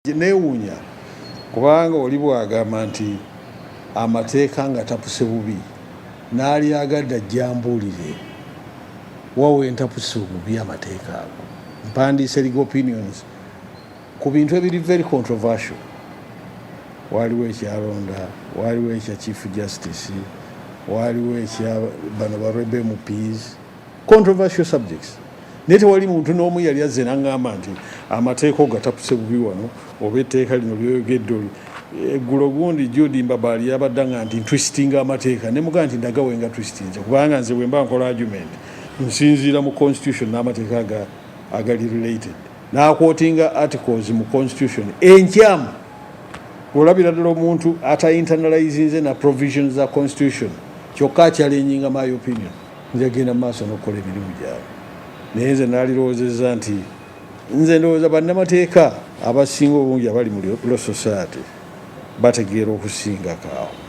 Neewuunya kubanga oli bw'agamba nti amateeka nga tapuse bubi n'ali agadde ajjambuulire wawe ntapuse bubi amateeka ago. Mpandiise legal opinions ku bintu ebiri very controversial. Waliwo ekyalonda, waliwo ekya chief justice, waliwo ekya bano barebe MPs, controversial subjects. Naye tewali muntu n'omu yali azze n'aŋŋamba nti amateeka gatapuse bubi wano oba etteeka lino lyogedde oli. Eggulo gundi Judy Mbabaali yabaddanga nti ntwistinga amateeka ne mugaa nti ndagawe nga twistinze kubanga nze bwe mba nkola argument nsinziira mu constitution n'amateeka agali related n'akwotinga articles mu constitution enkyamu. Olabira ddala omuntu ata-internalizinze na provisions za constitution kyokka akyalennyinga my opinion nze genda mu maaso n'okukola emirimu gyabwe. Naye nze nalirowoozezza nti nze ndowooza bannamateeka abasinga obungi abali mu Law Society bategeera okusingako awo.